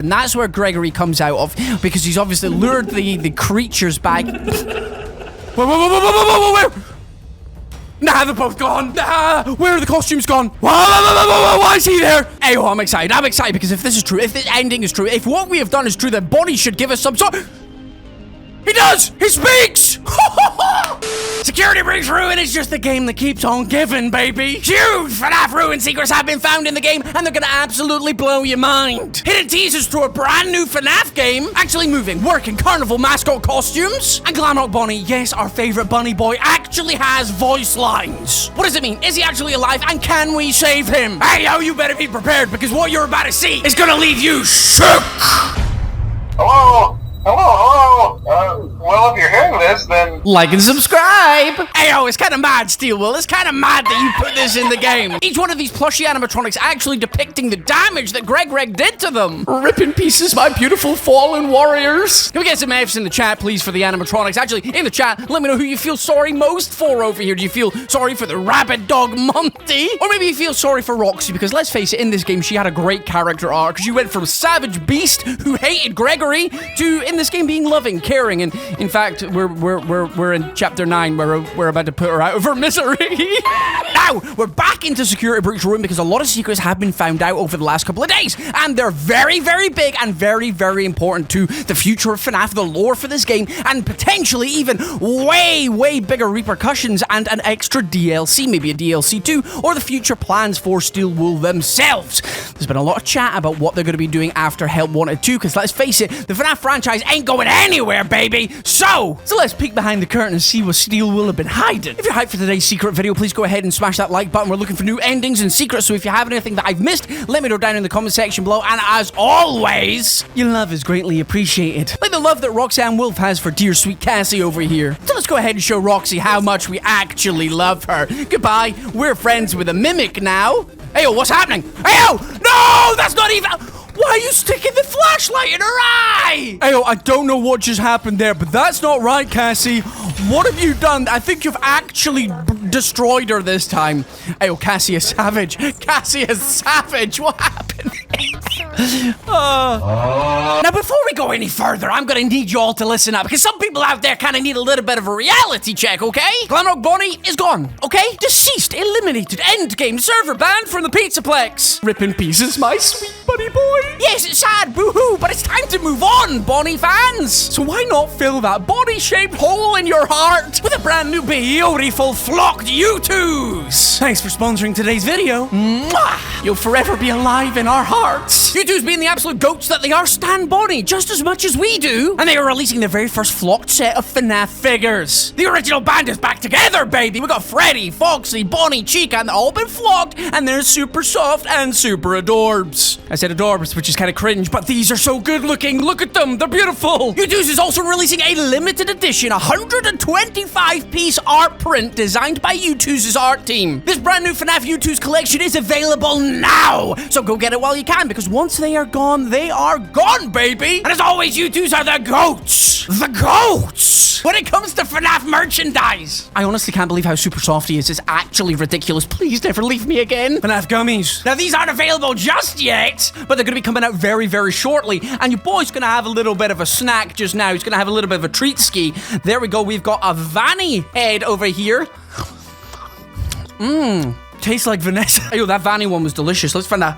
And that's where Gregory comes out of, because he's obviously lured the creatures back. Where? Nah, they're both gone. Nah, where are the costumes gone? Why is he there? Hey, oh, I'm excited. I'm excited because if this is true, if this ending is true, if what we have done is true, then Bonnie should give us some sort. He does! He speaks! Security Breach Ruin is just the game that keeps on giving, baby. Huge FNAF Ruin secrets have been found in the game, and they're gonna absolutely blow your mind. Hidden teasers to a brand new FNAF game, actually moving, working carnival mascot costumes, and Glamrock Bonnie, yes, our favorite bunny boy, actually has voice lines. What does it mean? Is he actually alive, and can we save him? Hey, yo, you better be prepared, because what you're about to see is gonna leave you shook. Hello? Well, if you're hearing this, then... Like and subscribe! Ayo, it's kind of mad, Steelwill. It's kind of mad that you put this in the game. Each one of these plushie animatronics actually depicting the damage that Greg did to them. Rip in pieces, my beautiful fallen warriors. Can we get some F's in the chat, please, for the animatronics? Actually, in the chat, let me know who you feel sorry most for over here. Do you feel sorry for the rabid dog Monty? Or maybe you feel sorry for Roxy, because let's face it, in this game, she had a great character arc. She went from savage beast who hated Gregory to, in this game, being loving, caring, and in fact, we're in chapter 9 where we're about to put her out of her misery. Now, we're back into Security Breach Room because a lot of secrets have been found out over the last couple of days, and they're very, very big and very, very important to the future of FNAF, the lore for this game, and potentially even way, way bigger repercussions and an extra DLC, maybe a DLC 2, or the future plans for Steelwool themselves. There's been a lot of chat about what they're going to be doing after Help Wanted 2, because let's face it, the FNAF franchise ain't going anywhere, baby. So let's peek behind the curtain and see what Steel will have been hiding. If you're hyped for today's secret video, please go ahead and smash that like button. We're looking for new endings and secrets, so if you have anything that I've missed, let me know down in the comment section below. And as always, your love is greatly appreciated. Like the love that Roxanne Wolf has for dear sweet Cassie over here. So let's go ahead and show Roxy how much we actually love her. Goodbye. We're friends with a mimic now. Heyo, what's happening? Heyo! No! That's not even... Why are you sticking the flashlight in her eye? Ayo, I don't know what just happened there, but that's not right, Cassie. What have you done? I think you've actually destroyed her this time. Ayo, Cassie is savage. Cassie is savage. What happened? Now, before we go any further, I'm gonna need you all to listen up, because some people out there kind of need a little bit of a reality check, okay? Glamrock Bonnie is gone, okay? Deceased, eliminated, endgame, server banned from the Pizzaplex. Rip in pieces, my sweet buddy boy. Yes, it's sad, boo-hoo, but it's time to move on, Bonnie fans. So why not fill that body-shaped hole in your heart with a brand new beautiful flocked U2s? Thanks for sponsoring today's video. Mwah! You'll forever be alive in our hearts. U2s being the absolute goats that they are, stan Bonnie just as much as we do. And they are releasing their very first flocked set of FNAF figures. The original band is back together, baby. We got Freddy, Foxy, Bonnie, Chica, and they've all been flocked, and they're super soft and super adorbs. I said adorbs, which is kind of cringe, but these are so good looking. Look at them, they're beautiful. U2s is also releasing a limited edition 125-piece art print designed by U2's art team. This brand new FNAF U2's collection is available now, so go get it while you can, because once they are gone, baby. And as always, U2s are the goats. The goats! When it comes to FNAF merchandise. I honestly can't believe how super soft he is. It's actually ridiculous. Please never leave me again. FNAF gummies. Now, these aren't available just yet, but they're going to be coming out very, very shortly. And your boy's going to have a little bit of a snack just now. He's going to have a little bit of a treat ski. There we go. We've got a Vanny head over here. Tastes like Vanessa. Yo, that Vanny one was delicious. Let's find a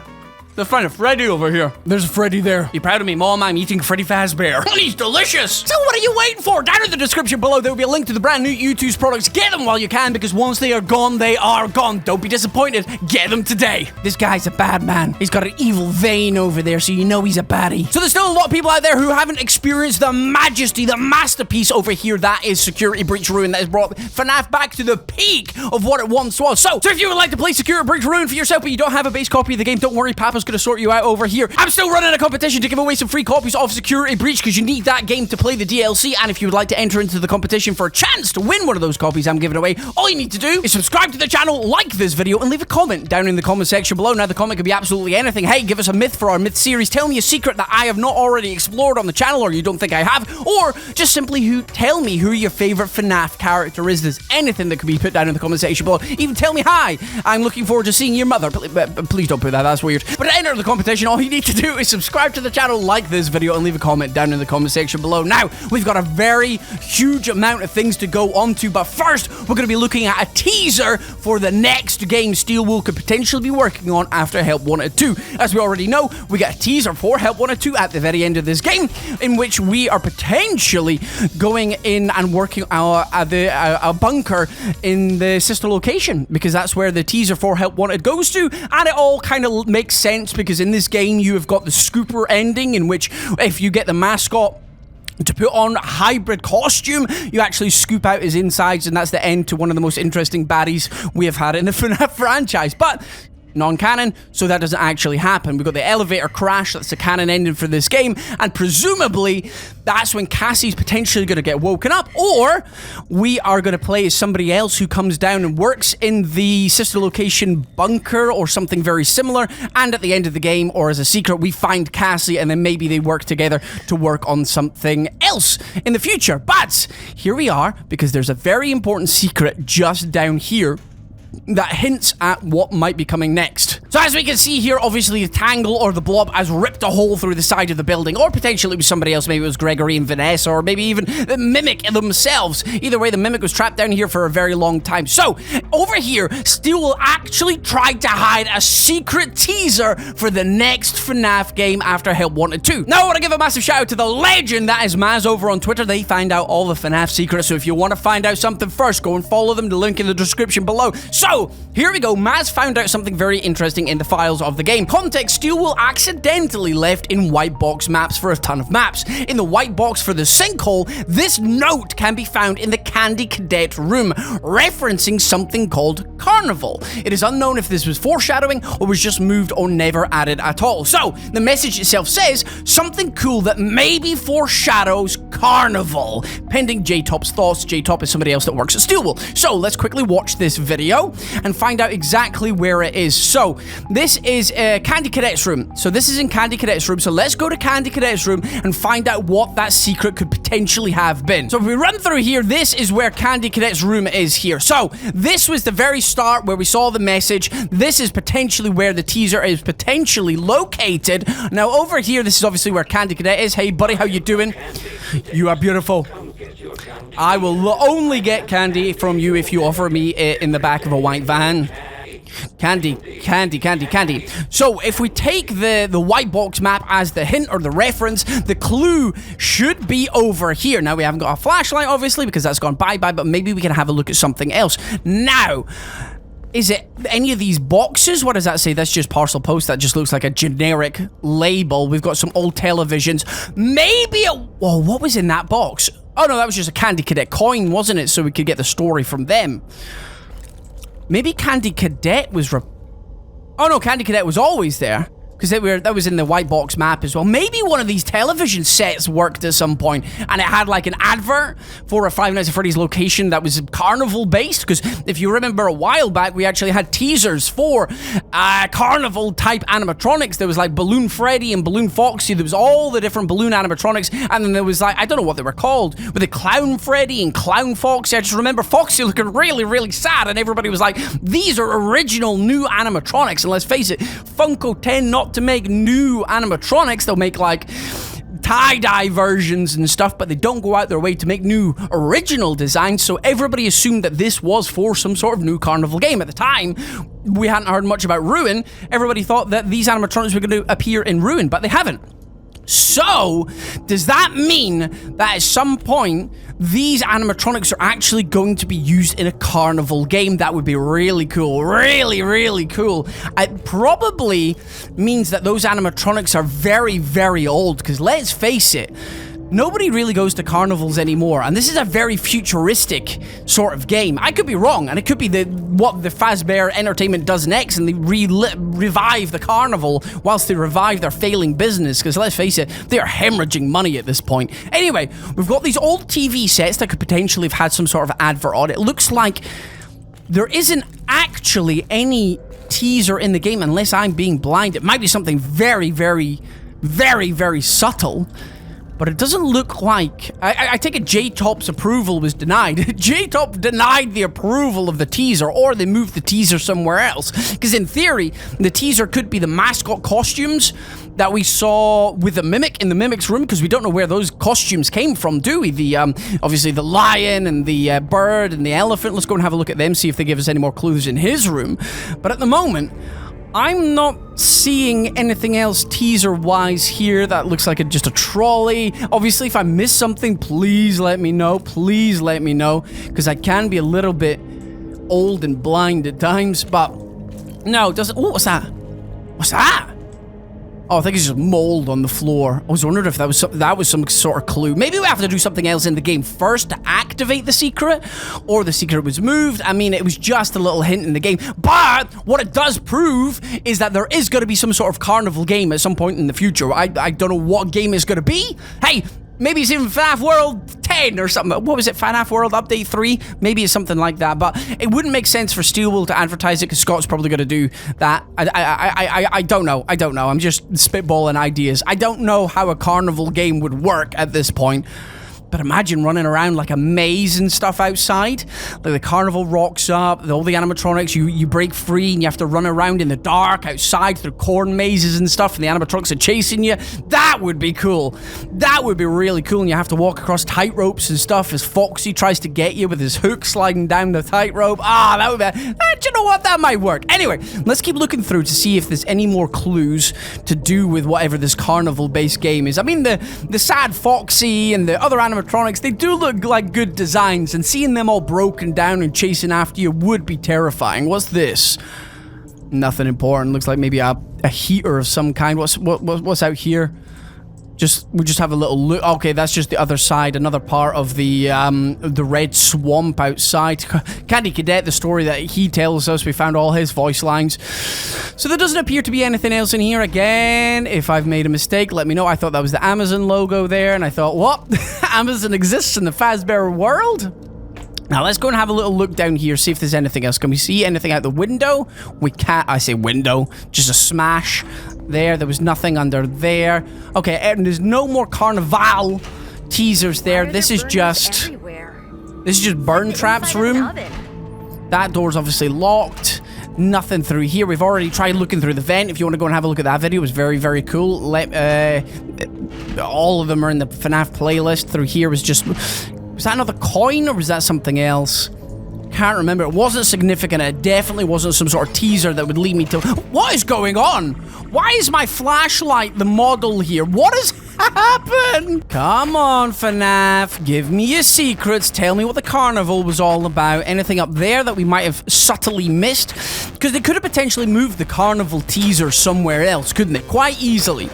Freddy over here. There's a Freddy there. You proud of me, Mom? I'm eating Freddy Fazbear. He's delicious. So what are you waiting for? Down in the description below, there will be a link to the brand new U2's products. Get them while you can, because once they are gone, they are gone. Don't be disappointed. Get them today. This guy's a bad man. He's got an evil vein over there, so you know he's a baddie. So there's still a lot of people out there who haven't experienced the majesty, the masterpiece over here that is Security Breach Ruin, that has brought FNAF back to the peak of what it once was. So if you would like to play Security Breach Ruin for yourself, but you don't have a base copy of the game, don't worry, Papa's gonna sort you out over here. I'm still running a competition to give away some free copies of Security Breach, because you need that game to play the DLC, and if you would like to enter into the competition for a chance to win one of those copies I'm giving away, all you need to do is subscribe to the channel, like this video, and leave a comment down in the comment section below. Now, the comment could be absolutely anything. Hey, give us a myth for our myth series. Tell me a secret that I have not already explored on the channel, or you don't think I have, or just simply tell me who your favorite FNAF character is. There's anything that could be put down in the comment section below. Even tell me hi. I'm looking forward to seeing your mother. Please don't put that. That's weird. But to enter the competition, all you need to do is subscribe to the channel, like this video, and leave a comment down in the comment section below. Now, we've got a very huge amount of things to go on to, but first, we're going to be looking at a teaser for the next game Steelwool could potentially be working on after Help Wanted 2. As we already know, we got a teaser for Help Wanted 2 at the very end of this game, in which we are potentially going in and working a bunker in the sister location, because that's where the teaser for Help Wanted goes to, and it all kind of makes sense because in this game you have got the scooper ending, in which if you get the mascot to put on a hybrid costume, you actually scoop out his insides, and that's the end to one of the most interesting baddies we have had in the FNAF franchise. But non-canon, so that doesn't actually happen. We've got the elevator crash, that's the canon ending for this game, and presumably that's when Cassie's potentially going to get woken up, or we are going to play as somebody else who comes down and works in the sister location bunker or something very similar, and at the end of the game, or as a secret, we find Cassie, and then maybe they work together to work on something else in the future. But here we are, because there's a very important secret just down here that hints at what might be coming next. So as we can see here, obviously the Tangle or the Blob has ripped a hole through the side of the building, or potentially it was somebody else, maybe it was Gregory and Vanessa, or maybe even the Mimic themselves. Either way, the Mimic was trapped down here for a very long time. So, over here, Steelwool actually tried to hide a secret teaser for the next FNAF game after Help Wanted 2. Now I want to give a massive shout out to the legend that is Maz over on Twitter. They find out all the FNAF secrets, so if you want to find out something first, go and follow them, the link in the description below. So, here we go. Maz found out something very interesting in the files of the game. Context: Steelwool accidentally left in white box maps for a ton of maps. In the white box for the sinkhole, this note can be found in the Candy Cadet room, referencing something called Carnival. It is unknown if this was foreshadowing or was just moved or never added at all. So, the message itself says something cool that maybe foreshadows Carnival. Pending J-Top's thoughts. J-Top is somebody else that works at Steelwool. So, let's quickly watch this video and find out exactly where it is. So, this is Candy Cadet's room. So, this is in Candy Cadet's room. So, let's go to Candy Cadet's room and find out what that secret could potentially have been. So, if we run through here, this is where Candy Cadet's room is here. So, this was the very start where we saw the message. This is potentially where the teaser is potentially located. Now, over here, this is obviously where Candy Cadet is. Hey, buddy, how you doing? You are beautiful. I will only get candy from you if you offer me it in the back of a white van. Candy, candy, candy, candy. So, if we take the white box map as the hint or the reference, the clue should be over here. Now, we haven't got a flashlight, obviously, because that's gone bye-bye, but maybe we can have a look at something else. Now, is it any of these boxes? What does that say? That's just parcel post. That just looks like a generic label. We've got some old televisions. Maybe whoa, what was in that box? Oh, no, that was just a Candy Cadet coin, wasn't it? So we could get the story from them. Maybe Candy Cadet was oh, no, Candy Cadet was always there. Because that was in the white box map as well. Maybe one of these television sets worked at some point, and it had like an advert for a Five Nights at Freddy's location that was carnival based. Because if you remember a while back, we actually had teasers for carnival type animatronics. There was like Balloon Freddy and Balloon Foxy. There was all the different balloon animatronics, and then there was like, I don't know what they were called, but the Clown Freddy and Clown Foxy. I just remember Foxy looking really, really sad, and everybody was like, these are original new animatronics. And let's face it, Funko tend not to make new animatronics. They'll make like tie-dye versions and stuff, but they don't go out their way to make new original designs. So everybody assumed that this was for some sort of new carnival game. At the time, we hadn't heard much about Ruin. Everybody thought that these animatronics were going to appear in Ruin, but they haven't. So, does that mean that at some point, these animatronics are actually going to be used in a carnival game? That would be really cool. Really, really cool. It probably means that those animatronics are very, very old, because let's face it, nobody really goes to carnivals anymore, and this is a very futuristic sort of game. I could be wrong, and it could be what the Fazbear Entertainment does next, and they revive the carnival whilst they revive their failing business, because let's face it, they are hemorrhaging money at this point. Anyway, we've got these old TV sets that could potentially have had some sort of advert on it. It looks like there isn't actually any teaser in the game, unless I'm being blind. It might be something very, very, very, very subtle. but it doesn't look like... I take it J-Top's approval was denied. J-Top denied the approval of the teaser, or they moved the teaser somewhere else. Because in theory, the teaser could be the mascot costumes that we saw with the Mimic in the Mimic's room, because we don't know where those costumes came from, do we? The, obviously the lion and the bird and the elephant. Let's go and have a look at them, see if they give us any more clues in his room. But at the moment, I'm not seeing anything else teaser-wise here. That looks like just a trolley. Obviously, if I miss something, please let me know. Please let me know, because I can be a little bit old and blind at times, but no, it doesn't... Oh, what's that? What's that? Oh, I think it's just mold on the floor. I was wondering if that was some sort of clue. Maybe we have to do something else in the game first to activate the secret, or the secret was moved. I mean, it was just a little hint in the game. But what it does prove is that there is going to be some sort of carnival game at some point in the future. I don't know what game it's going to be. Hey, maybe it's even FNAF World 10 or something. What was it? FNAF World Update 3? Maybe it's something like that. But it wouldn't make sense for Steelwool to advertise it, because Scott's probably going to do that. I don't know. I don't know. I'm just spitballing ideas. I don't know how a carnival game would work at this point. But imagine running around like a maze and stuff outside. Like the carnival rocks up, all the animatronics, you break free and you have to run around in the dark outside through corn mazes and stuff, and the animatronics are chasing you. That would be cool. That would be really cool, and you have to walk across tight ropes and stuff as Foxy tries to get you with his hook sliding down the tightrope. Ah, that would be... Do you know what? That might work. Anyway, let's keep looking through to see if there's any more clues to do with whatever this carnival-based game is. I mean, the sad Foxy and the other animatronics, they do look like good designs, and seeing them all broken down and chasing after you would be terrifying. What's this? Nothing important. Looks like maybe a heater of some kind. What's out here? We just have a little look. Okay, that's just the other side, another part of the red swamp outside. Candy Cadet, the story that he tells us, we found all his voice lines. So there doesn't appear to be anything else in here. Again, if I've made a mistake, let me know. I thought that was the Amazon logo there, and I thought, what? Amazon exists in the Fazbear world? Now, let's go and have a little look down here, see if there's anything else. Can we see anything out the window? We can't. I say window. Just a smash there. There was nothing under there. Okay, and there's no more Carnival teasers there. This is just Burn Trap's room. That door's obviously locked. Nothing through here. We've already tried looking through the vent. If you want to go and have a look at that video, it was very, very cool. All of them are in the FNAF playlist. Through here was just... Was that another coin, or was that something else? Can't remember. It wasn't significant. It definitely wasn't some sort of teaser that would lead me to... What is going on? Why is my flashlight the model here? What has happened? Come on, FNAF. Give me your secrets. Tell me what the carnival was all about. Anything up there that we might have subtly missed? Because they could have potentially moved the carnival teaser somewhere else, couldn't they? Quite easily.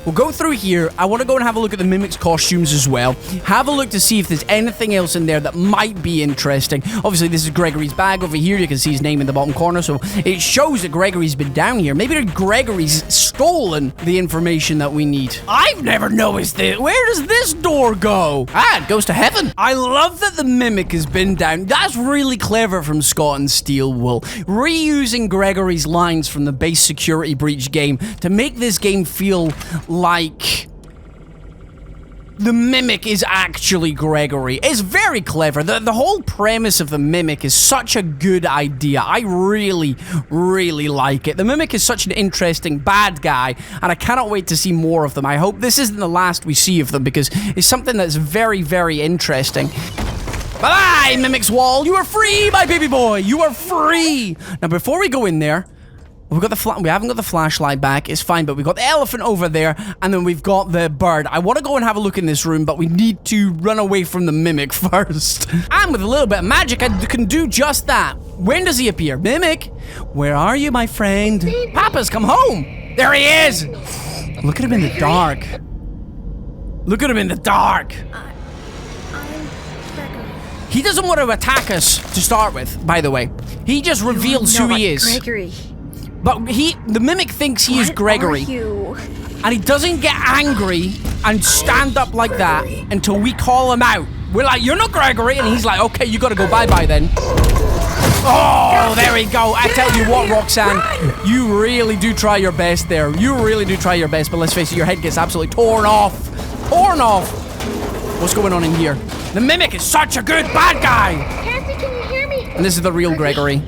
We'll go through here. I want to go and have a look at the Mimic's costumes as well. Have a look to see if there's anything else in there that might be interesting. Obviously, this is Gregory's bag over here. You can see his name in the bottom corner, so it shows that Gregory's been down here. Maybe Gregory's stolen the information that we need. I've never noticed this. Where does this door go? Ah, it goes to heaven. I love that the Mimic has been down. That's really clever from Scott and Steelwool. Reusing Gregory's lines from the base Security Breach game to make this game feel like the Mimic is actually Gregory. It's very clever. The whole premise of the Mimic is such a good idea. I really, really like it. The Mimic is such an interesting bad guy, and I cannot wait to see more of them. I hope this isn't the last we see of them, because it's something that's very, very interesting. Bye-bye, Mimic's wall. You are free, my baby boy. You are free. Now, before we go in there, we haven't got the flashlight back. It's fine, but we've got the elephant over there, and then we've got the bird. I want to go and have a look in this room, but we need to run away from the Mimic first. And with a little bit of magic, I can do just that. When does he appear? Mimic, where are you, my friend? Papa's come home. There he is. Look at him in the dark. Look at him in the dark. He doesn't want to attack us to start with, by the way. He just reveals who he is. Gregory. But the Mimic thinks he is Gregory. And he doesn't get angry and stand up like that until we call him out. We're like, you're not Gregory. And he's like, okay, you gotta go bye-bye then. Oh, there we go. I tell you what, Roxanne, you really do try your best there. You really do try your best, but let's face it, your head gets absolutely torn off. porn off. What's going on in here? The Mimic is such a good bad guy. Cassie, can you hear me? And this is the real Gregory.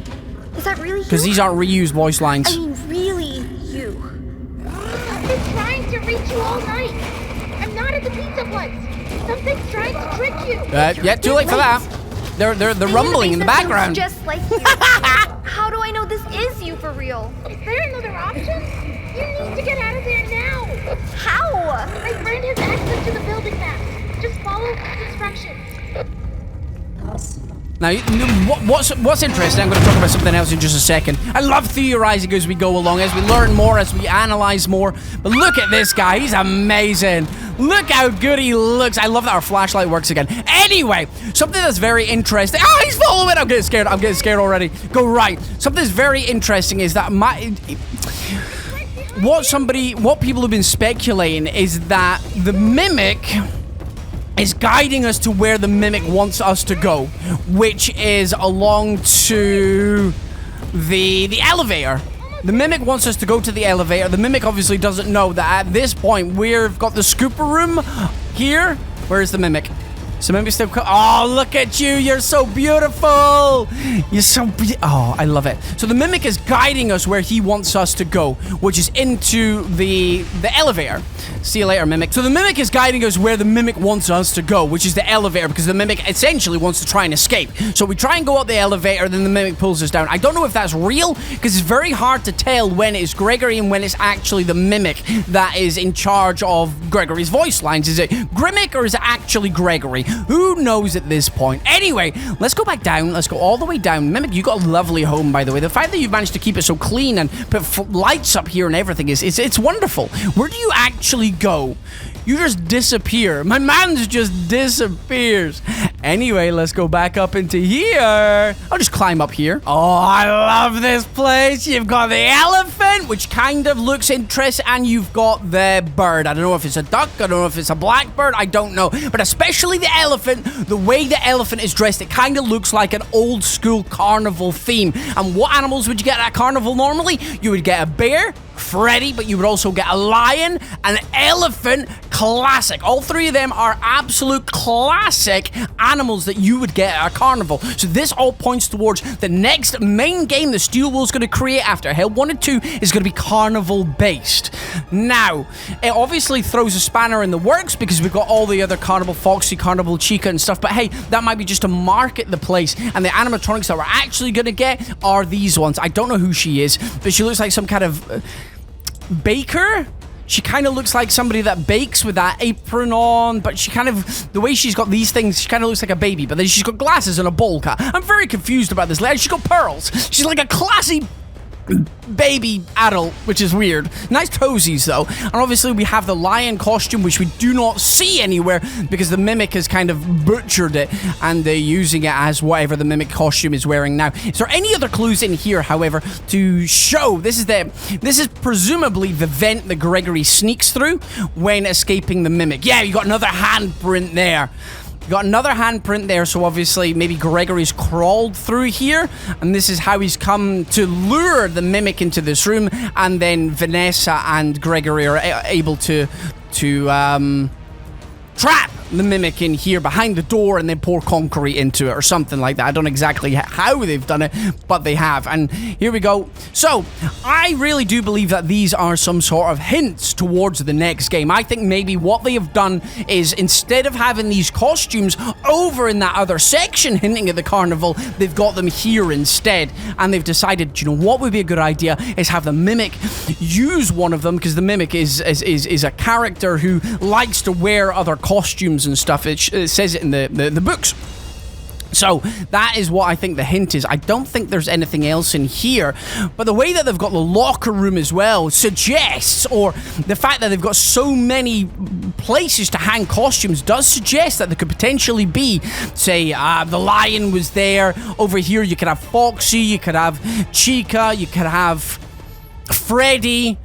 Is that really you? Because these aren't reused voice lines. I mean, really you. I've been trying to reach you all night. I'm not at the pizza place. Something's trying to trick you. Yeah, too late for that. They're rumbling in the background. Just like you. How do I know this is you for real? Is there another option? You need to get out of there now. How? My friend has access to the building map. Just follow instructions. Now, what's interesting, I'm going to talk about something else in just a second. I love theorizing as we go along, as we learn more, as we analyze more. But look at this guy. He's amazing. Look how good he looks. I love that our flashlight works again. Anyway, something that's very interesting. Oh, he's following. I'm getting scared. I'm getting scared already. Go right. Something that's very interesting is that what people have been speculating is that the Mimic is guiding us to where the Mimic wants us to go, which is along to the elevator. The Mimic wants us to go to the elevator. The Mimic obviously doesn't know that at this point we've got the scooper room here. Where's the Mimic? So maybe still. Oh, look at you! You're so beautiful. You're so. Oh, I love it. So the Mimic is guiding us where he wants us to go, which is into the elevator. See you later, Mimic. So the Mimic is guiding us where the Mimic wants us to go, which is the elevator, because the Mimic essentially wants to try and escape. So we try and go up the elevator, then the Mimic pulls us down. I don't know if that's real, because it's very hard to tell when it's Gregory and when it's actually the Mimic that is in charge of Gregory's voice lines. Is it Grimmick or is it actually Gregory? Who knows at this point? Anyway, let's go back down. Let's go all the way down. Mimic, you got a lovely home, by the way. The fact that you've managed to keep it so clean and put lights up here and everything it's wonderful. Where do you actually go? You just disappear. My man's just disappears. Anyway, let's go back up into here. I'll just climb up here. Oh, I love this place. You've got the elephant, which kind of looks interesting, and you've got the bird. I don't know if it's a duck. I don't know if it's a blackbird. I don't know. But especially the elephant, the way the elephant is dressed, it kind of looks like an old school carnival theme. And what animals would you get at a carnival normally? You would get a bear, Freddy, but you would also get a lion, an elephant, classic. All three of them are absolute classic animals that you would get at a carnival. So this all points towards the next main game the Steel Wool's going to create after Hell 1 and 2 is going to be carnival based. Now, it obviously throws a spanner in the works because we've got all the other Carnival Foxy, Carnival Chica and stuff, but hey, that might be just to market the place, and the animatronics that we're actually going to get are these ones. I don't know who she is, but she looks like some kind of baker. She kind of looks like somebody that bakes with that apron on, but she kind of, the way she's got these things, she kind of looks like a baby, but then she's got glasses and a bowl cut. I'm very confused about this lady. She's got pearls. She's like a classy baby adult, which is weird. Nice toesies though. And obviously we have the lion costume, which we do not see anywhere because the Mimic has kind of butchered it and they're using it as whatever the Mimic costume is wearing now. Is there any other clues in here, however, to show this is presumably the vent that Gregory sneaks through when escaping the Mimic? Yeah, you got another handprint there. Got another handprint there, so obviously maybe Gregory's crawled through here, and this is how he's come to lure the Mimic into this room, and then Vanessa and Gregory are able to trap the Mimic in here behind the door and then pour concrete into it or something like that. I don't know exactly how they've done it, but they have. And here we go. So I really do believe that these are some sort of hints towards the next game. I think maybe what they have done is instead of having these costumes over in that other section hinting at the carnival, they've got them here instead. And they've decided, you know what would be a good idea is have the Mimic use one of them, because the Mimic is a character who likes to wear other costumes and stuff. It says it in the books. So that is what I think the hint is. I don't think there's anything else in here, but the way that they've got the locker room as well suggests, or the fact that they've got so many places to hang costumes does suggest that there could potentially be, say, the lion was there. Over here you could have Foxy, you could have Chica, you could have Freddy.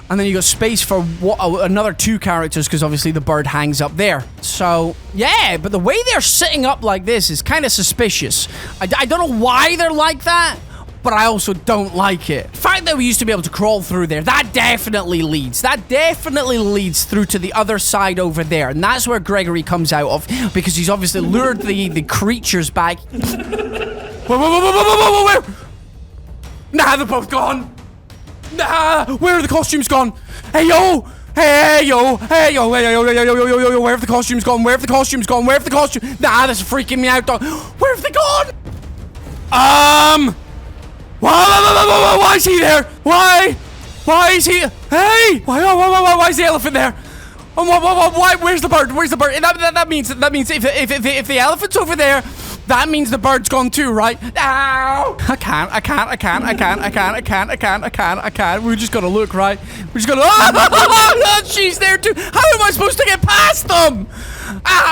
And then you got space for another two characters, because obviously the bird hangs up there. So, yeah, but the way they're sitting up like this is kind of suspicious. I don't know why they're like that, but I also don't like it. The fact that we used to be able to crawl through there, that definitely leads through to the other side over there. And that's where Gregory comes out of, because he's obviously lured the creatures back. Where? Nah, they're both gone. Nah, where are the costumes gone? Hey, yo! Hey, yo! Hey, yo! Hey, yo! Hey, yo! Yo! Yo! Yo! Yo! Where have the costumes gone? Where have the costumes gone? Where have the costumes? Nah, this is freaking me out, dog. Where have they gone? Why is he there? Why? Why is he? Hey! Why is the elephant there? Why? Where's the bird? Where's the bird? That means if the elephant's over there, that means the bird's gone too, right? Ow! I can't. We just gotta look, right? We just gotta. Oh, she's there too. How am I supposed to get past them?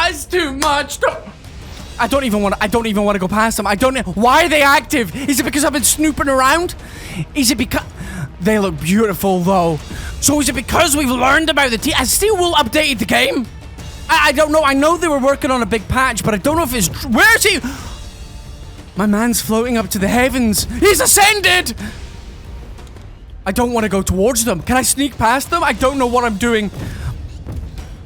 It's too much. I don't even want to go past them. I don't know. Why are they active? Is it because I've been snooping around? Is it because they look beautiful though? So is it because we've learned about the Has Steel Wool updated the game? I don't know. I know they were working on a big patch, but I don't know if it's... Where's he? My man's floating up to the heavens. He's ascended! I don't want to go towards them. Can I sneak past them? I don't know what I'm doing.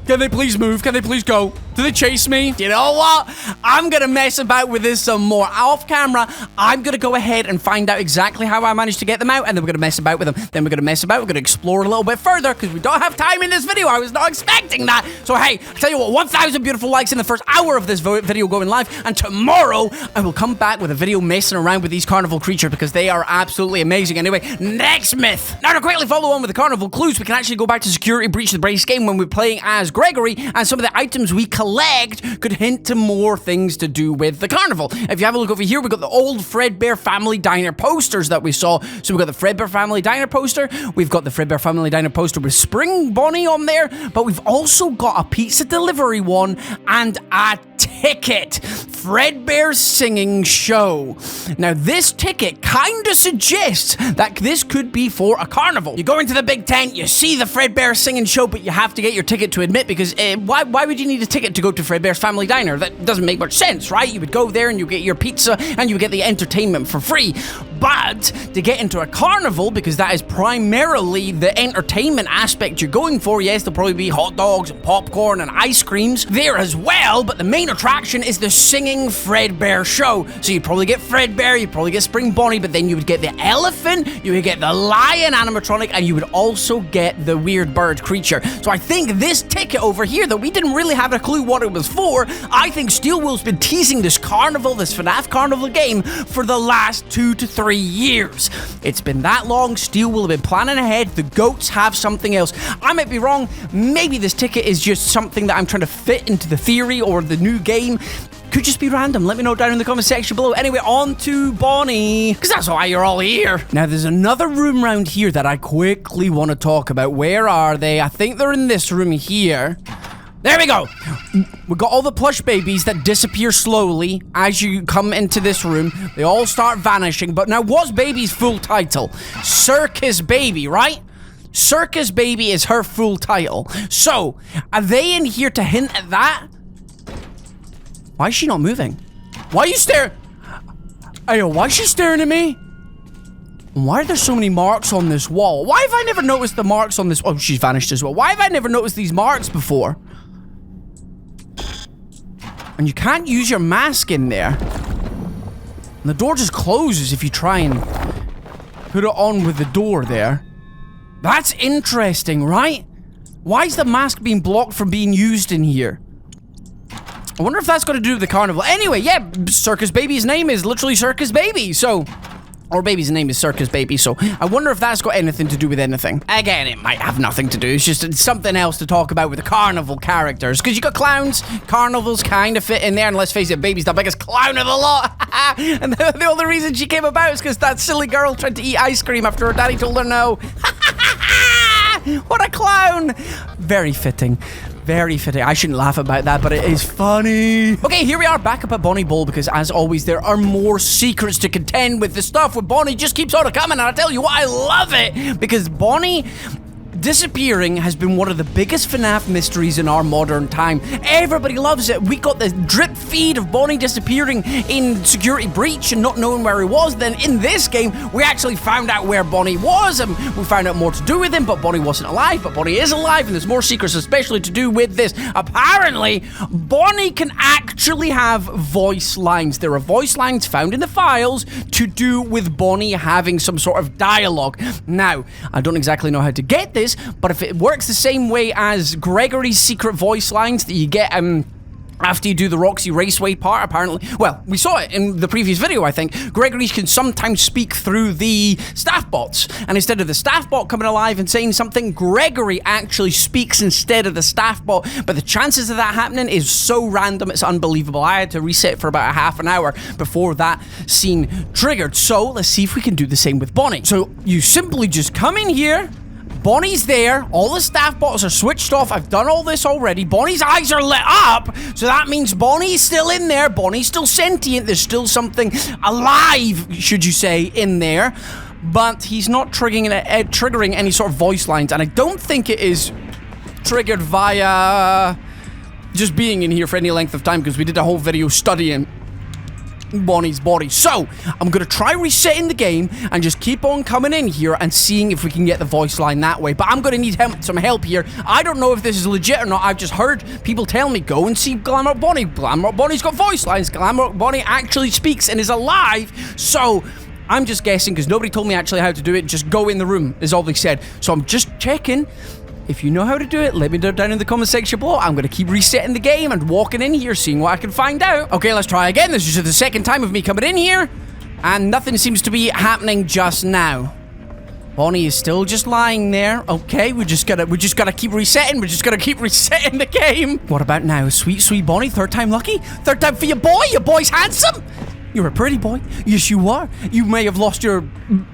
Can they please move? Can they please go? Do they chase me? You know what? I'm gonna mess about with this some more. Off camera, I'm gonna go ahead and find out exactly how I managed to get them out, and then we're gonna mess about with them. Then we're gonna mess about, we're gonna explore a little bit further, because we don't have time in this video. I was not expecting that. So hey, I'll tell you what, 1,000 beautiful likes in the first hour of this video going live, and tomorrow I will come back with a video messing around with these carnival creatures, because they are absolutely amazing. Anyway, next myth. Now to quickly follow on with the carnival clues, we can actually go back to Security Breach, the base game, when we're playing as Gregory, and some of the items we collect could hint to more things to do with the carnival. If you have a look over here, we've got the old Fredbear Family Diner posters that we saw. So we've got the Fredbear Family Diner poster, we've got the Fredbear Family Diner poster with Spring Bonnie on there, but we've also got a pizza delivery one and a ticket. Fredbear's singing show. Now this ticket kind of suggests that this could be for a carnival. You go into the big tent, you see the Fredbear singing show, but you have to get your ticket to admit, because why would you need a ticket to go to Fredbear's Family Diner? That doesn't make much sense, right? You would go there and you get your pizza and you get the entertainment for free. But to get into a carnival, because that is primarily the entertainment aspect you're going for, yes, there'll probably be hot dogs and popcorn and ice creams there as well, but the main attraction is the singing Fredbear show. So you'd probably get Fredbear, you'd probably get Spring Bonnie, but then you would get the elephant, you would get the lion animatronic, and you would also get the weird bird creature. So I think this ticket over here, that we didn't really have a clue what it was for, I think Steel Wool's been teasing this carnival, this FNAF carnival game, for the last 2 to 3 years. It's been that long. Steel Wool have been planning ahead. The goats have something else. I might be wrong. Maybe this ticket is just something that I'm trying to fit into the theory or the new game. Could just be random. Let me know down in the comment section below. Anyway, on to Bonnie, because that's why you're all here. Now, there's another room around here that I quickly want to talk about. Where are they? I think they're in this room here. There we go. We got all the plush babies that disappear slowly as you come into this room. They all start vanishing. But now, what's Baby's full title? Circus Baby, right? Circus Baby is her full title. So, are they in here to hint at that? Why is she not moving? Why are you staring? Ayo, why is she staring at me? Why are there so many marks on this wall? Why have I never noticed the marks on this? Oh, she's vanished as well. Why have I never noticed these marks before? And you can't use your mask in there. And the door just closes if you try and put it on with the door there. That's interesting, right? Why is the mask being blocked from being used in here? I wonder if that's got to do with the carnival. Anyway, yeah, Circus Baby's name is literally Circus Baby, so... Or Baby's name is Circus Baby, so I wonder if that's got anything to do with anything. Again, it might have nothing to do. It's just something else to talk about with the carnival characters. Because you got clowns, carnivals kind of fit in there, and let's face it, Baby's the biggest clown of the lot. And the only reason she came about is because that silly girl tried to eat ice cream after her daddy told her no. What a clown! Very fitting. Very fitting. I shouldn't laugh about that, but it is funny. Okay, here we are back up at Bonnie Bowl, because as always, there are more secrets to contend with. The stuff with Bonnie just keeps on coming, and I tell you what, I love it, because Bonnie disappearing has been one of the biggest FNAF mysteries in our modern time. Everybody loves it. We got the drip feed of Bonnie disappearing in Security Breach and not knowing where he was. Then in this game, we actually found out where Bonnie was, and we found out more to do with him, but Bonnie wasn't alive, but Bonnie is alive, and there's more secrets, especially to do with this. Apparently, Bonnie can actually have voice lines. There are voice lines found in the files to do with Bonnie having some sort of dialogue. Now, I don't exactly know how to get this, but if it works the same way as Gregory's secret voice lines that you get, after you do the Roxy Raceway part, apparently. Well, we saw it in the previous video, I think. Gregory's can sometimes speak through the staff bots. And instead of the staff bot coming alive and saying something, Gregory actually speaks instead of the staff bot. But the chances of that happening is so random, it's unbelievable. I had to reset for about a half an hour before that scene triggered. So, let's see if we can do the same with Bonnie. So, you simply just come in here. Bonnie's there, all the staff bots are switched off, I've done all this already, Bonnie's eyes are lit up, so that means Bonnie's still in there, Bonnie's still sentient, there's still something alive, should you say, in there, but he's not triggering any sort of voice lines, and I don't think it is triggered via just being in here for any length of time, because we did a whole video studying Bonnie's body. So, I'm gonna try resetting the game and just keep on coming in here and seeing if we can get the voice line that way. But I'm gonna need some help here. I don't know if this is legit or not. I've just heard people tell me, go and see Glamrock Bonnie. Glamrock Bonnie's got voice lines. Glamrock Bonnie actually speaks and is alive. So, I'm just guessing because nobody told me actually how to do it. Just go in the room is all they said. So, I'm just checking. If you know how to do it, let me know down in the comment section below. I'm going to keep resetting the game and walking in here, seeing what I can find out. Okay, let's try again. This is just the second time of me coming in here, and nothing seems to be happening just now. Bonnie is still just lying there. Okay, we just gotta keep resetting. We're just gonna keep resetting the game. What about now? Sweet, sweet Bonnie, third time lucky? Third time for your boy? Your boy's handsome? You're a pretty boy. Yes, you are. You may have lost your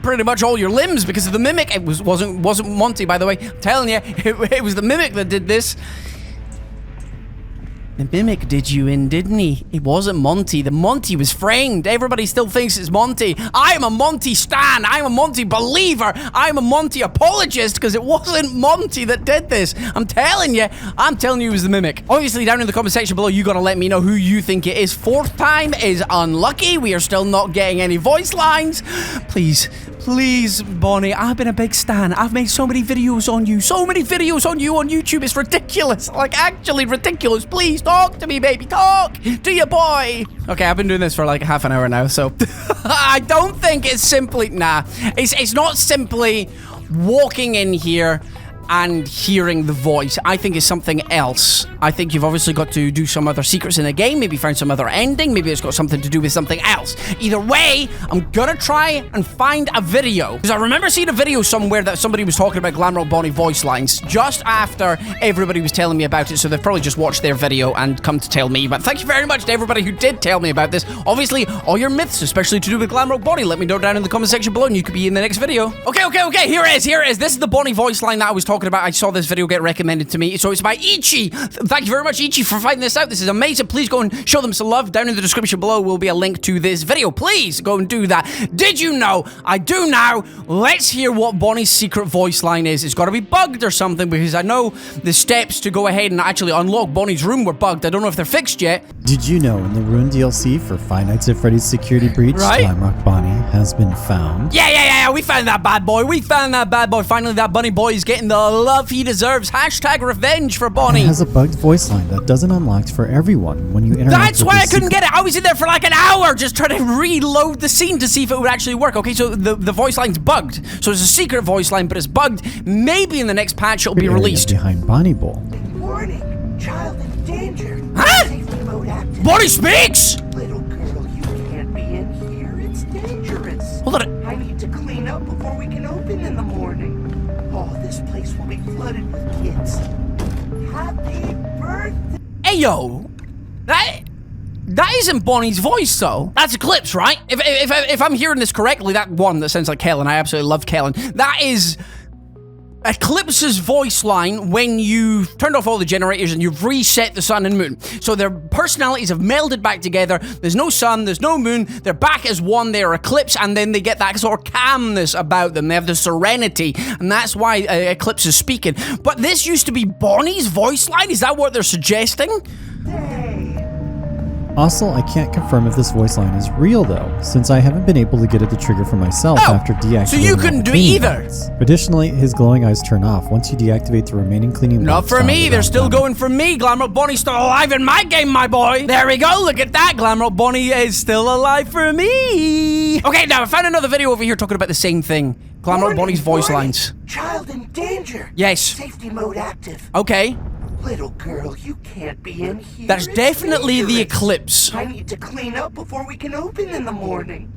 pretty much all your limbs because of the mimic. It wasn't Monty, by the way. I'm telling you, it was the mimic that did this. The mimic did you in, didn't he? It wasn't Monty. The Monty was framed. Everybody still thinks it's Monty. I am a Monty stan. I'm a Monty believer. I'm a Monty apologist because it wasn't Monty that did this. I'm telling you it was the mimic. Obviously, down in the comment section below, you gotta let me know who you think it is. Fourth time is unlucky. We are still not getting any voice lines. Please, please, Bonnie, I've been a big stan. I've made so many videos on you. So many videos on you on YouTube. It's ridiculous. Like, actually ridiculous. Please, talk to me, baby. Talk to your boy. Okay, I've been doing this for like half an hour now, so I don't think it's simply... Nah, it's not simply walking in here and hearing the voice. I think it's something else. I think you've obviously got to do some other secrets in the game, maybe find some other ending, maybe it's got something to do with something else. Either way, I'm gonna try and find a video, because I remember seeing a video somewhere that somebody was talking about Glamrock Bonnie voice lines just after everybody was telling me about it, so they've probably just watched their video and come to tell me. But thank you very much to everybody who did tell me about this. Obviously, all your myths, especially to do with Glamrock Bonnie, let me know down in the comment section below and you could be in the next video. Okay, here it is. This is the Bonnie voice line that I was talking about. I saw this video get recommended to me, so it's by Ichi. Thank you very much, Ichi, for finding this out. This is amazing. Please go and show them some love. Down in the description below will be a link to this video. Please go and do that. Did you know? I do now. Let's hear what Bonnie's secret voice line is. It's got to be bugged or something, because I know the steps to go ahead and actually unlock Bonnie's room were bugged. I don't know if they're fixed yet. Did you know in the Ruin DLC for Five Nights at Freddy's Security Breach, right? Glamrock Bonnie has been found? Yeah, we found that bad boy. Finally, that bunny boy is getting the love he deserves. Hashtag revenge for Bonnie. It has a bugged voice line that doesn't unlock for everyone when you interact. That's why I couldn't get it. I was in there for like an hour just trying to reload the scene to see if it would actually work. Okay, so the voice line's bugged. So it's a secret voice line, but it's bugged. Maybe in the next patch it'll be released. Behind Bonnie Bowl. Warning, child in danger. Huh? Safety mode active. Bonnie speaks? Little girl, you can't be in here. It's dangerous. Hold on. I need to clean up before we can open in the morning. Oh, this place will be flooded with kids. Happy birthday. Hey, yo. That isn't Bonnie's voice, though. That's Eclipse, right? If I'm hearing this correctly, that one that sounds like Kellen, I absolutely love Kellen. That is Eclipse's voice line when you've turned off all the generators and you've reset the sun and moon. So their personalities have melded back together. There's no sun, there's no moon. They're back as one. They're Eclipse, and then they get that sort of calmness about them. They have the serenity, and that's why Eclipse is speaking. But this used to be Bonnie's voice line? Is that what they're suggesting? Also, I can't confirm if this voice line is real though, since I haven't been able to get it to trigger for myself after deactivating. So you couldn't do it either? Additionally, his glowing eyes turn off once you deactivate the remaining cleaning. Not for me, they're still going for me. Glamrock Bonnie's still alive in my game, my boy. There we go, look at that. Glamrock Bonnie is still alive for me. Okay, now I found another video over here talking about the same thing. Glamrock Bonnie's voice lines. Child in danger. Yes. Safety mode active. Okay. Little girl, you can't be in here. That's definitely the Eclipse. I need to clean up before we can open in the morning.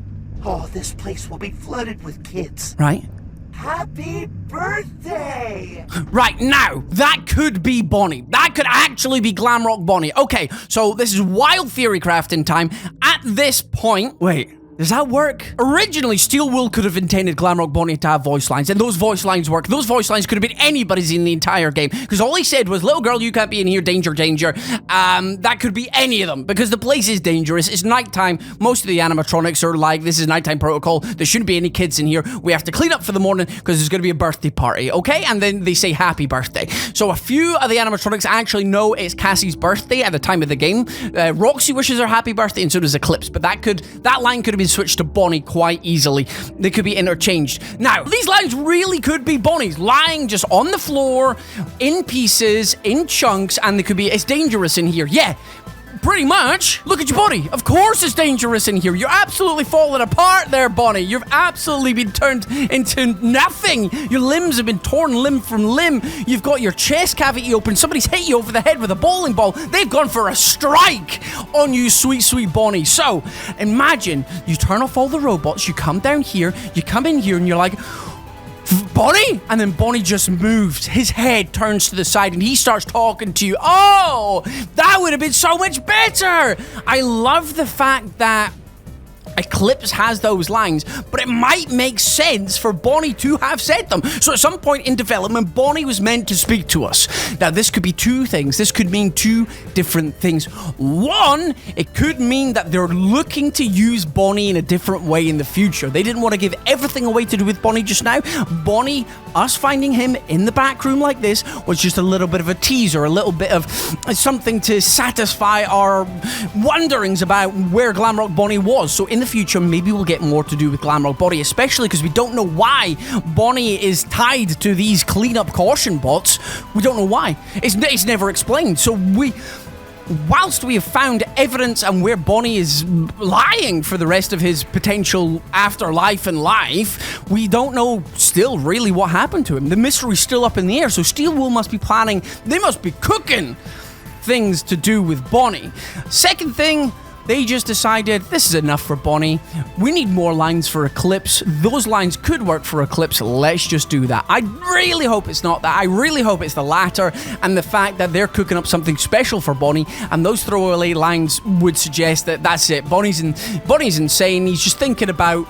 Oh, this place will be flooded with kids. Right. Happy birthday! Right, now, that could be Bonnie. That could actually be Glamrock Bonnie. Okay, so this is wild theory crafting time. At this point, wait. Does that work? Originally, Steel Wool could have intended Glamrock Bonnie to have voice lines, and those voice lines work. Those voice lines could have been anybody's in the entire game, because all he said was, little girl, you can't be in here, danger, danger. That could be any of them, because the place is dangerous. It's nighttime. Most of the animatronics are like, this is nighttime protocol. There shouldn't be any kids in here. We have to clean up for the morning, because there's going to be a birthday party, okay? And then they say happy birthday. So a few of the animatronics actually know it's Cassie's birthday at the time of the game. Roxy wishes her happy birthday, and so does Eclipse, but that line could have been switched to Bonnie quite easily. They could be interchanged. Now, these lines really could be Bonnie's, lying just on the floor, in pieces, in chunks, and they could be, it's dangerous in here. Yeah, pretty much. Look at your body. Of course it's dangerous in here. You're absolutely falling apart there, Bonnie. You've absolutely been turned into nothing. Your limbs have been torn limb from limb. You've got your chest cavity open. Somebody's hit you over the head with a bowling ball. They've gone for a strike on you, sweet, sweet Bonnie. So, imagine you turn off all the robots, you come down here, you come in here, and you're like, Bonnie? And then Bonnie just moves. His head turns to the side and he starts talking to you. Oh, that would have been so much better. I love the fact that Eclipse has those lines, but it might make sense for Bonnie to have said them. So at some point in development, Bonnie was meant to speak to us. Now, this could be two things. This could mean two different things. One, it could mean that they're looking to use Bonnie in a different way in the future. They didn't want to give everything away to do with Bonnie just now. Bonnie, us finding him in the back room like this, was just a little bit of a teaser, a little bit of something to satisfy our wonderings about where Glamrock Bonnie was. So in the future, maybe we'll get more to do with Glamrock Bonnie, especially because we don't know why Bonnie is tied to these cleanup caution bots. We don't know why. It's never explained. So whilst we have found evidence and where Bonnie is lying for the rest of his potential afterlife and life, we don't know still really what happened to him. The mystery's still up in the air, so Steel Wool must be planning, they must be cooking things to do with Bonnie. Second thing, they just decided, this is enough for Bonnie. We need more lines for Eclipse. Those lines could work for Eclipse. Let's just do that. I really hope it's not that. I really hope it's the latter, and the fact that they're cooking up something special for Bonnie, and those throwaway lines would suggest that that's it. Bonnie's insane. He's just thinking about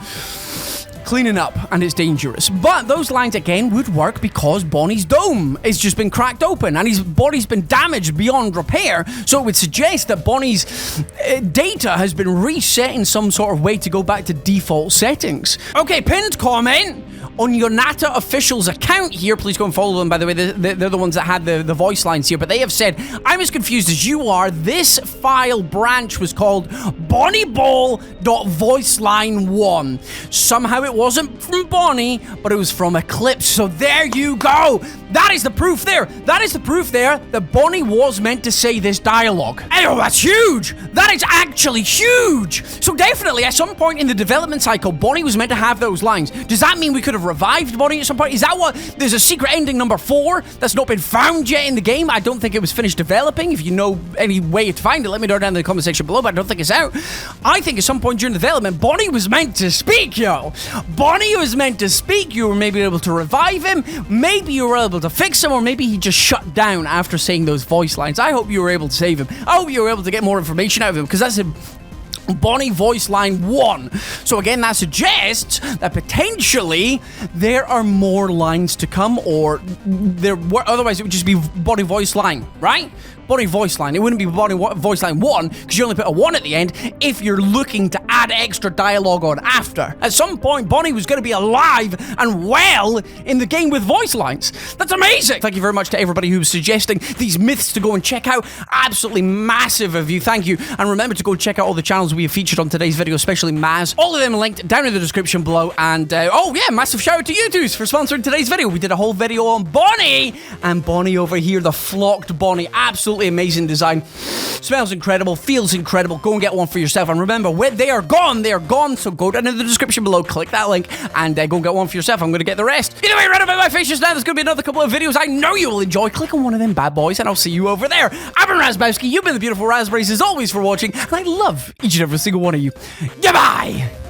cleaning up, and it's dangerous. But those lines again would work because Bonnie's dome has just been cracked open and his body's been damaged beyond repair, so it would suggest that Bonnie's data has been reset in some sort of way to go back to default settings. Okay, pinned comment on your Nata official's account here. Please go and follow them, by the way. They're the ones that had the voice lines here, but they have said, I'm as confused as you are. This file branch was called BonnieBall.voiceline1. Somehow it wasn't from Bonnie, but it was from Eclipse. So there you go. That is the proof there. That is the proof there that Bonnie was meant to say this dialogue. Oh, that's huge. That is actually huge. So definitely at some point in the development cycle, Bonnie was meant to have those lines. Does that mean we could have revived Bonnie at some point? Is that what, there's a secret ending number 4 that's not been found yet in the game? I don't think it was finished developing. If you know any way to find it, let me know down in the comment section below, but I don't think it's out. I think at some point during development, Bonnie was meant to speak, yo. Bonnie was meant to speak. You were maybe able to revive him. Maybe you were able to fix him, or maybe he just shut down after saying those voice lines. I hope you were able to save him. I hope you were able to get more information out of him, because that's Bonnie voice line 1. So again, that suggests that potentially there are more lines to come, or otherwise it would just be Bonnie voice line, right? Bonnie voice line. It wouldn't be Bonnie voice line 1 because you only put a 1 at the end if you're looking to add extra dialogue on after. At some point, Bonnie was going to be alive and well in the game with voice lines. That's amazing. Thank you very much to everybody who was suggesting these myths to go and check out. Absolutely massive of you. Thank you. And remember to go check out all the channels we have featured on today's video, especially Maz. All of them linked down in the description below. And oh yeah, massive shout out to you twos for sponsoring today's video. We did a whole video on Bonnie, and Bonnie over here, the flocked Bonnie. Absolutely amazing design. Smells incredible, feels incredible. Go and get one for yourself. And remember, when they are gone, they are gone. So go down in the description below, click that link, and go and get one for yourself. I'm going to get the rest. Either way, right about my face just now, there's going to be another couple of videos I know you will enjoy. Click on one of them bad boys, and I'll see you over there. I've been Razzbowski. You've been the beautiful raspberries as always for watching, and I love each and every single one of you. Goodbye!